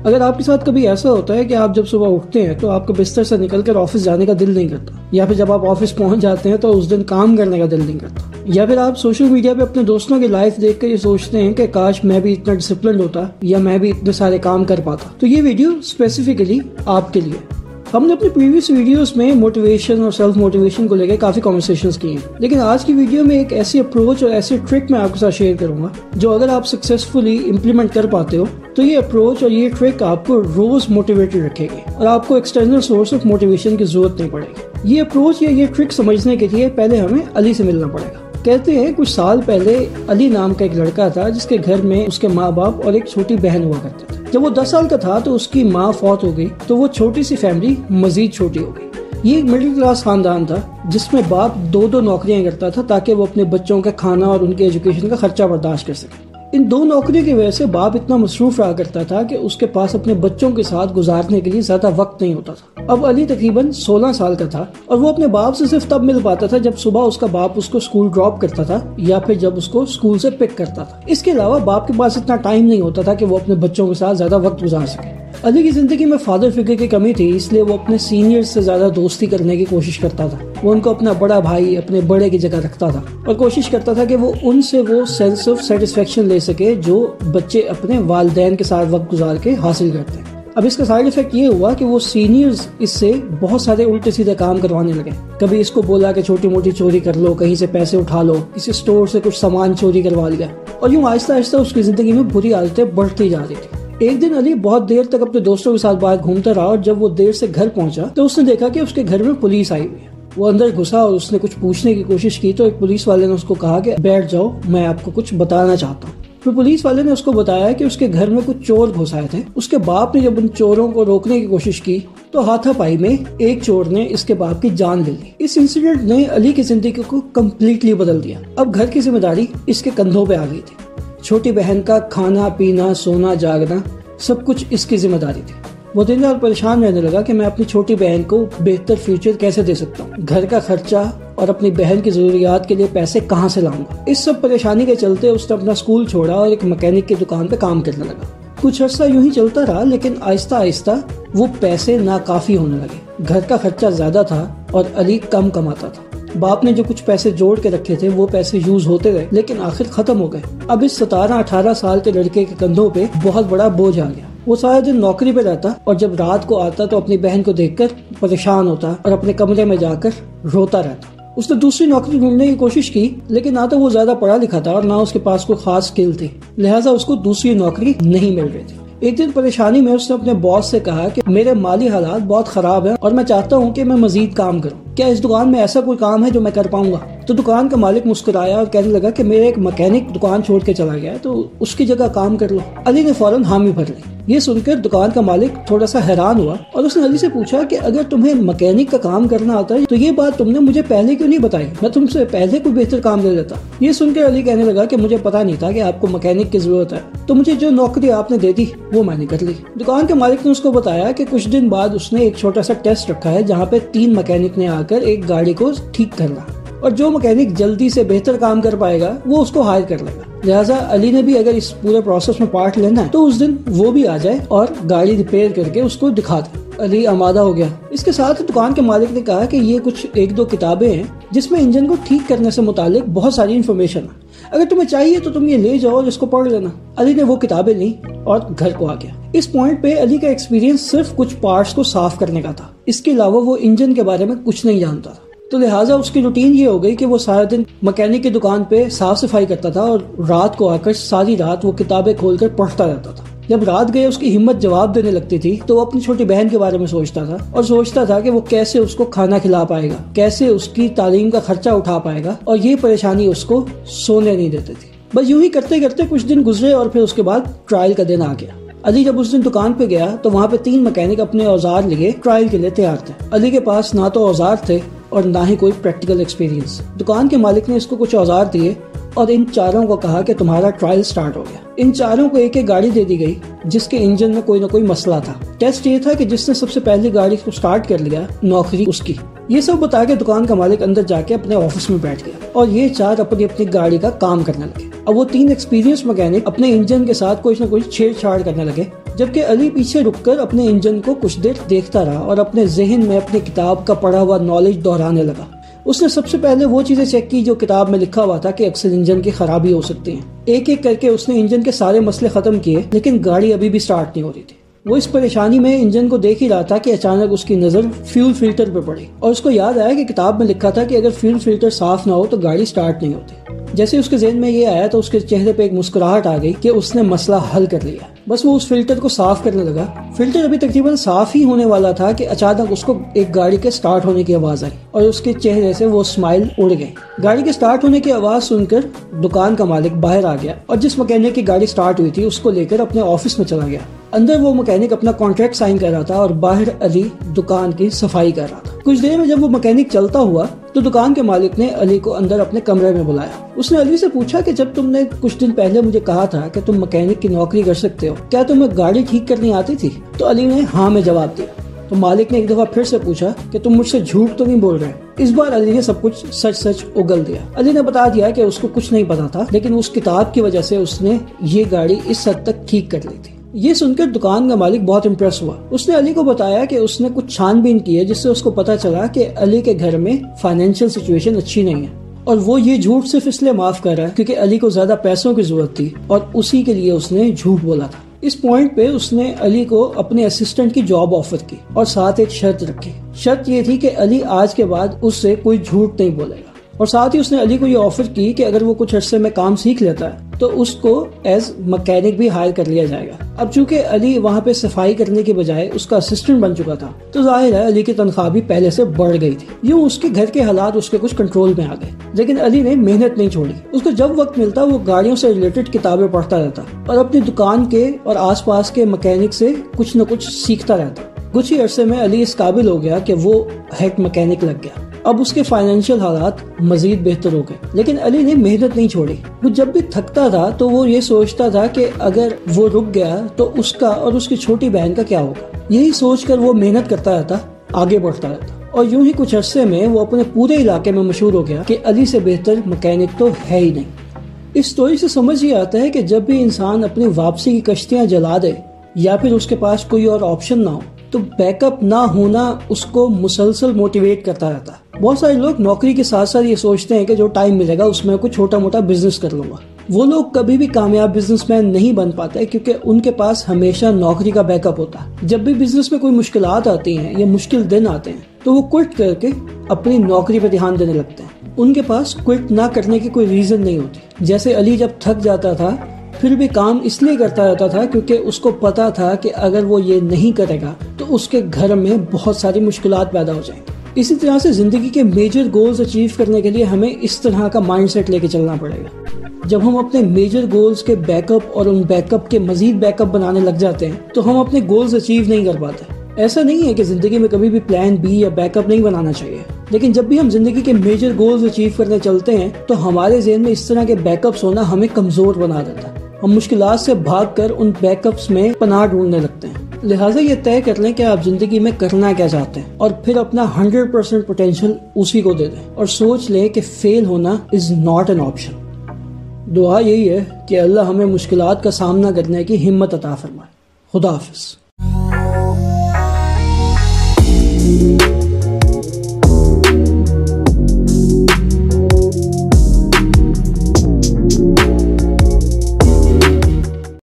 اگر آپ کے ساتھ کبھی ایسا ہوتا ہے کہ آپ جب صبح اٹھتے ہیں تو آپ کا بستر سے نکل کر آفس جانے کا دل نہیں کرتا، یا پھر جب آپ آفس پہنچ جاتے ہیں تو اس دن کام کرنے کا دل نہیں کرتا، یا پھر آپ سوشل میڈیا پہ اپنے دوستوں کی لائف دیکھ کر یہ سوچتے ہیں کہ کاش میں بھی اتنا ڈسپلنڈ ہوتا یا میں بھی اتنے سارے کام کر پاتا، تو یہ ویڈیو اسپیسیفکلی آپ کے لیے۔ ہم نے اپنی پریویس ویڈیوز میں موٹیویشن اور سیلف موٹیویشن کو لے کے کافی کنورسیشنز کی ہیں، لیکن آج کی ویڈیو میں ایک ایسی اپروچ اور ایسی ٹرک میں آپ کے ساتھ شیئر کروں گا جو اگر آپ سکسیسفلی امپلیمنٹ کر پاتے ہو تو یہ اپروچ اور یہ ٹرک آپ کو روز موٹیویٹڈ رکھے گی اور آپ کو ایکسٹرنل سورس آف موٹیویشن کی ضرورت نہیں پڑے گی۔ یہ اپروچ یا یہ ٹرک سمجھنے کے لیے پہلے ہمیں علی سے ملنا پڑے گا۔ کہتے ہیں کچھ سال پہلے علی نام کا ایک لڑکا تھا جس کے گھر میں اس کے ماں باپ اور ایک چھوٹی بہن ہوا کرتے تھے۔ جب وہ 10 سال کا تھا تو اس کی ماں فوت ہو گئی تو وہ چھوٹی سی فیملی مزید چھوٹی ہو گئی۔ یہ ایک مڈل کلاس خاندان تھا جس میں باپ 2 نوکریاں کرتا تھا تاکہ وہ اپنے بچوں کا کھانا اور ان کے ایجوکیشن کا خرچہ برداشت کر سکے۔ ان 2 نوکریوں کی وجہ سے باپ اتنا مصروف رہا کرتا تھا کہ اس کے پاس اپنے بچوں کے ساتھ گزارنے کے لیے زیادہ وقت نہیں ہوتا تھا۔ اب علی تقریباً 16 سال کا تھا اور وہ اپنے باپ سے صرف تب مل پاتا تھا جب صبح اس کا باپ اس کو اسکول ڈراپ کرتا تھا یا پھر جب اس کو اسکول سے پک کرتا تھا۔ اس کے علاوہ باپ کے پاس اتنا ٹائم نہیں ہوتا تھا کہ وہ اپنے بچوں کے ساتھ زیادہ وقت گزار سکے۔ علی کی زندگی میں فادر فگر کی کمی تھی، اس لیے وہ اپنے سینئر سے زیادہ دوستی کرنے کی کوشش کرتا تھا۔ وہ ان کو اپنا بڑا بھائی، اپنے بڑے کی جگہ رکھتا تھا اور کوشش کرتا تھا کہ وہ ان سے وہ سینس آف سیٹسفیکشن لے سکے جو بچے اپنے والدین کے ساتھ وقت گزار کے حاصل کرتے ہیں۔ اب اس کا سائیڈ ایفیکٹ یہ ہوا کہ وہ سینئرز اس سے بہت سارے الٹے سیدھے کام کروانے لگے۔ کبھی اس کو بولا کہ چھوٹی موٹی چوری کر لو، کہیں سے پیسے اٹھا لو، کسی اسٹور سے کچھ سامان چوری کروا لیا، اور یوں آہستہ آہستہ اس کی زندگی میں بری عادتیں بڑھتی جا رہی تھی۔ ایک دن علی بہت دیر تک اپنے دوستوں کے ساتھ باہر گھومتا رہا اور جب وہ دیر سے گھر پہنچا تو اس نے دیکھا کہ اس کے گھر میں پولیس آئی ہوئی ہے۔ وہ اندر گھسا اور اس نے کچھ پوچھنے کی کوشش کی تو ایک پولیس والے نے اس کو کہا کہ بیٹھ جاؤ، میں آپ کو کچھ بتانا چاہتا ہوں۔ پھر پولیس والے نے اس کو بتایا کہ اس کے گھر میں کچھ چور گھس آئے تھے۔ اس کے باپ نے جب ان چوروں کو روکنے کی کوشش کی تو ہاتھا پائی میں ایک چور نے اس کے باپ کی جان لے لی۔ اس انسیڈنٹ نے علی کی زندگی کو کمپلیٹلی بدل دیا۔ اب گھر کی ذمہ داری اس کے کندھوں پہ آ گئی تھی۔ چھوٹی بہن کا کھانا پینا، سونا جاگنا سب کچھ اس کی ذمہ داری تھی۔ وہ دن رات پریشان رہنے لگا کہ میں اپنی چھوٹی بہن کو بہتر فیوچر کیسے دے سکتا ہوں، گھر کا خرچہ اور اپنی بہن کی ضروریات کے لیے پیسے کہاں سے لاؤں گا۔ اس سب پریشانی کے چلتے اس نے اپنا اسکول چھوڑا اور ایک میکینک کی دکان پہ کام کرنے لگا۔ کچھ عرصہ یوں ہی چلتا رہا لیکن آہستہ آہستہ وہ پیسے ناکافی ہونے لگے۔ گھر کا خرچہ زیادہ تھا اور علی کم کماتا تھا۔ باپ نے جو کچھ پیسے جوڑ کے رکھے تھے وہ پیسے یوز ہوتے گئے لیکن آخر ختم ہو گئے۔ اب اس 17-18 سال کے لڑکے کے کندھوں پہ بہت بڑا بوجھ آ گیا۔ وہ سارا دن نوکری پہ رہتا اور جب رات کو آتا تو اپنی بہن کو دیکھ کر پریشان ہوتا اور اپنے کمرے میں جا کر روتا رہتا۔ اس نے دوسری نوکری ڈھونڈنے کی کوشش کی لیکن نہ تو وہ زیادہ پڑھا لکھا تھا اور نہ اس کے پاس کوئی خاص اسکل تھی، لہٰذا اس کو دوسری نوکری نہیں مل رہی تھی۔ ایک دن پریشانی میں اس نے اپنے باس سے کہا کہ میرے مالی حالات بہت خراب ہیں اور میں چاہتا ہوں کہ میں مزید کام کروں، کیا اس دکان میں ایسا کوئی کام ہے جو میں کر پاؤں گا؟ تو دکان کا مالک مسکرایا اور کہنے لگا کہ میرے ایک مکینک دکان چھوڑ کے چلا گیا ہے تو اس کی جگہ کام کر لو۔ علی نے فوراً حامی بھر لی۔ یہ سن کر دکان کا مالک تھوڑا سا حیران ہوا اور اس نے علی سے پوچھا کہ اگر تمہیں مکینک کا کام کرنا آتا ہے تو یہ بات تم نے مجھے پہلے کیوں نہیں بتائی؟ میں تم سے پہلے کوئی بہتر کام دے دیتا۔ یہ سن کر علی کہنے لگا کہ مجھے پتا نہیں تھا کہ آپ کو مکینک کی ضرورت ہے، تو مجھے جو نوکری آپ نے دے دی وہ میں نے کر لی۔ دکان کے مالک نے اس کو بتایا کہ کچھ دن بعد اس نے ایک چھوٹا سا ٹیسٹ رکھا ہے جہاں پہ 3 مکینک نے آ کر ایک گاڑی کو ٹھیک کرنا اور جو مکینک جلدی سے بہتر کام کر پائے گا وہ اس کو ہائر کر لے گا۔ لہٰذا علی نے بھی اگر اس پورے پروسیس میں پارٹ لینا ہے تو اس دن وہ بھی آ جائے اور گاڑی ریپیئر کر کے اس کو دکھا دے۔ علی آمادہ ہو گیا۔ اس کے ساتھ دکان کے مالک نے کہا کہ یہ کچھ 1-2 کتابیں ہیں جس میں انجن کو ٹھیک کرنے سے متعلق بہت ساری انفارمیشن ہے، اگر تمہیں چاہیے تو تم یہ لے جاؤ اور اس کو پڑھ لینا۔ علی نے وہ کتابیں لی اور گھر کو آ گیا۔ اس پوائنٹ پہ علی کا ایکسپیرینس صرف کچھ پارٹس کو صاف کرنے کا تھا، اس کے علاوہ وہ انجن کے بارے میں کچھ نہیں جانتا تھا، تو لہٰذا اس کی روٹین یہ ہو گئی کہ وہ سارا دن مکینک کی دکان پہ صاف صفائی کرتا تھا اور رات کو آ کر ساری رات وہ کتابیں کھول کر پڑھتا رہتا تھا۔ جب رات گئے اس کی ہمت جواب دینے لگتی تھی تو وہ اپنی چھوٹی بہن کے بارے میں سوچتا تھا اور سوچتا تھا کہ وہ کیسے اس کو کھانا کھلا پائے گا، کیسے اس کی تعلیم کا خرچہ اٹھا پائے گا، اور یہ پریشانی اس کو سونے نہیں دیتی تھی۔ بس یوں ہی کرتے کرتے کچھ دن گزرے اور پھر اس کے بعد ٹرائل کا دن آ گیا۔ علی جب اس دن دکان پہ گیا تو وہاں پہ 3 مکینک اپنے اوزار لیے ٹرائل کے لیے تیار تھے۔ علی کے پاس نہ تو اوزار تھے اور نہ ہی کوئی پریکٹیکل ایکسپیرینس۔ دکان کے مالک نے اس کو کچھ اوزار دیے اور ان چاروں کو کہا کہ تمہارا ٹرائل سٹارٹ ہو گیا۔ ان چاروں کو ایک ایک گاڑی دے دی گئی جس کے انجن میں کوئی نہ کوئی مسئلہ تھا۔ ٹیسٹ یہ تھا کہ جس نے سب سے پہلی گاڑی کو سٹارٹ کر لیا نوکری اس کی۔ یہ سب بتا کے دکان کا مالک اندر جا کے اپنے آفس میں بیٹھ گیا اور یہ 4 اپنی اپنی گاڑی کا کام کرنے لگے۔ اب وہ 3 ایکسپیرینس مکینک اپنے انجن کے ساتھ کوئی نہ کوئی چھیڑ چھاڑ کرنے لگے جبکہ علی پیچھے رک کر اپنے انجن کو کچھ دیر دیکھتا رہا اور اپنے ذہن میں اپنی کتاب کا پڑھا ہوا نالج دہرانے لگا۔ اس نے سب سے پہلے وہ چیزیں چیک کی جو کتاب میں لکھا ہوا تھا کہ اکثر انجن کی خرابی ہو سکتی ہیں۔ ایک ایک کر کے اس نے انجن کے سارے مسئلے ختم کیے، لیکن گاڑی ابھی بھی سٹارٹ نہیں ہو رہی تھی۔ وہ اس پریشانی میں انجن کو دیکھ ہی رہا تھا کہ اچانک اس کی نظر فیول فلٹر پہ پڑی اور اس کو یاد آیا کہ کتاب میں لکھا تھا کہ اگر فیول فلٹر صاف نہ ہو تو گاڑی سٹارٹ نہیں ہوتی۔ جیسے اس کے ذہن میں یہ آیا تو اس کے چہرے پہ ایک مسکراہٹ آ گئی کہ اس نے مسئلہ حل کر لیا۔ بس وہ اس فلٹر کو صاف کرنے لگا۔ فلٹر ابھی تقریباً صاف ہی ہونے والا تھا کہ اچانک اس کو ایک گاڑی کے سٹارٹ ہونے کی آواز آئی اور اس کے چہرے سے وہ اسمائل اڑ گئی۔ گاڑی کے سٹارٹ ہونے کی آواز سن کر دکان کا مالک باہر آ گیا اور جس مکینک کی گاڑی سٹارٹ ہوئی تھی اس کو لے کر اپنے آفس میں چلا گیا۔ اندر وہ مکینک اپنا کانٹریکٹ سائن کر رہا تھا اور باہر علی دکان کی صفائی کر رہا تھا۔ کچھ دیر میں جب وہ مکینک چلتا ہوا تو دکان کے مالک نے علی کو اندر اپنے کمرے میں بلایا۔ اس نے علی سے پوچھا کہ جب تم نے کچھ دن پہلے مجھے کہا تھا کہ تم مکینک کی نوکری کر سکتے ہو، کیا تمہیں گاڑی ٹھیک کرنی آتی تھی؟ تو علی نے ہاں میں جواب دیا۔ تو مالک نے ایک دفعہ پھر سے پوچھا کہ تم مجھ سے جھوٹ تو نہیں بول رہے؟ اس بار علی نے سب کچھ سچ سچ اگل دیا۔ علی نے بتا دیا کہ اس کو کچھ نہیں پتا تھا، لیکن اس کتاب کی وجہ سے اس نے یہ گاڑی اس حد تک ٹھیک کر لی تھی۔ یہ سن کر دکان کا مالک بہت امپریس ہوا۔ اس نے علی کو بتایا کہ اس نے کچھ چھان بین کی ہے جس سے اس کو پتا چلا کہ علی کے گھر میں فائنینشیل سچویشن اچھی نہیں ہے اور وہ یہ جھوٹ صرف اس لیے معاف کر رہا ہے کیونکہ علی کو زیادہ پیسوں کی ضرورت تھی اور اسی کے لیے اس نے جھوٹ بولا تھا۔ اس پوائنٹ پہ اس نے علی کو اپنے اسسٹنٹ کی جاب آفر کی اور ساتھ ایک شرط رکھی۔ شرط یہ تھی کہ علی آج کے بعد اس سے کوئی جھوٹ نہیں بولے گا اور ساتھ ہی اس نے علی کو یہ آفر کی کہ اگر وہ کچھ عرصے میں کام سیکھ لیتا ہے تو اس کو ایز مکینک بھی ہائر کر لیا جائے گا۔ اب چونکہ علی وہاں پہ صفائی کرنے کے بجائے اس کا اسسٹنٹ بن چکا تھا تو ظاہر ہے علی کی تنخواہ بھی پہلے سے بڑھ گئی تھی۔ یوں اس کے گھر کے حالات اس کے کچھ کنٹرول میں آ گئے، لیکن علی نے محنت نہیں چھوڑی۔ اس کو جب وقت ملتا وہ گاڑیوں سے ریلیٹڈ کتابیں پڑھتا رہتا اور اپنی دکان کے اور آس پاس کے مکینک سے کچھ نہ کچھ سیکھتا رہتا۔ کچھ ہی عرصے میں علی اس قابل ہو گیا کہ وہ ہیڈ مکینک لگ گیا۔ اب اس کے فائنینشیل حالات مزید بہتر ہو گئے، لیکن علی نے محنت نہیں چھوڑی۔ وہ جب بھی تھکتا تھا تو وہ یہ سوچتا تھا کہ اگر وہ رک گیا تو اس کا اور اس کی چھوٹی بہن کا کیا ہوگا۔ یہی سوچ کر وہ محنت کرتا رہتا، آگے بڑھتا رہتا اور یوں ہی کچھ عرصے میں وہ اپنے پورے علاقے میں مشہور ہو گیا کہ علی سے بہتر مکینک تو ہے ہی نہیں۔ اس سٹوری سے سمجھ یہ آتا ہے کہ جب بھی انسان اپنی واپسی کی کشتیاں جلا دے یا پھر اس کے پاس کوئی اور آپشن نہ ہو تو بیک اپ نہ ہونا اس کو مسلسل موٹیویٹ کرتا رہتا ہے۔ بہت سارے لوگ نوکری کے ساتھ ساتھ یہ سوچتے ہیں کہ جو ٹائم ملے گا اس میں کوئی چھوٹا موٹا بزنس کر لوں گا۔ وہ لوگ کبھی بھی کامیاب بزنس مین نہیں بن پاتے کیونکہ ان کے پاس ہمیشہ نوکری کا بیک اپ ہوتا ہے۔ جب بھی بزنس میں کوئی مشکلات آتی ہیں یا مشکل دن آتے ہیں تو وہ کوئٹ کر کے اپنی نوکری پہ دھیان دینے لگتے ہیں۔ ان کے پاس کوئٹ نہ کرنے کی کوئی ریزن نہیں ہوتی۔ جیسے علی جب تھک جاتا تھا پھر بھی کام اس لیے کرتا رہتا تھا کیونکہ اس کو پتا تھا کہ اگر وہ یہ نہیں کرے گا تو اس کے گھر میں بہت ساری مشکلات پیدا ہو جائیں گی۔ اسی طرح سے زندگی کے میجر گولز اچیو کرنے کے لیے ہمیں اس طرح کا مائنڈ سیٹ لے کے چلنا پڑے گا۔ جب ہم اپنے میجر گولز کے بیک اپ اور ان بیک اپ کے مزید بیک اپ بنانے لگ جاتے ہیں تو ہم اپنے گولز اچیو نہیں کر پاتے۔ ایسا نہیں ہے کہ زندگی میں کبھی بھی پلان بی یا بیک اپ نہیں بنانا چاہیے، لیکن جب بھی ہم زندگی کے میجر گولز اچیو کرنے چلتے ہیں تو ہمارے ذہن میں اس طرح کے بیک اپس ہونا ہمیں کمزور بنا دیتا ہے۔ ہم مشکلات سے بھاگ کر ان بیک اپس میں پناہ ڈھونڈنے لگتے ہیں۔ لہٰذا یہ طے کر لیں کہ آپ زندگی میں کرنا کیا چاہتے ہیں اور پھر اپنا 100% پوٹینشیل اسی کو دے دیں اور سوچ لیں کہ فیل ہونا از ناٹ این آپشن۔ دعا یہی ہے کہ اللہ ہمیں مشکلات کا سامنا کرنے کی ہمت عطا فرمائے۔ خدا حافظ۔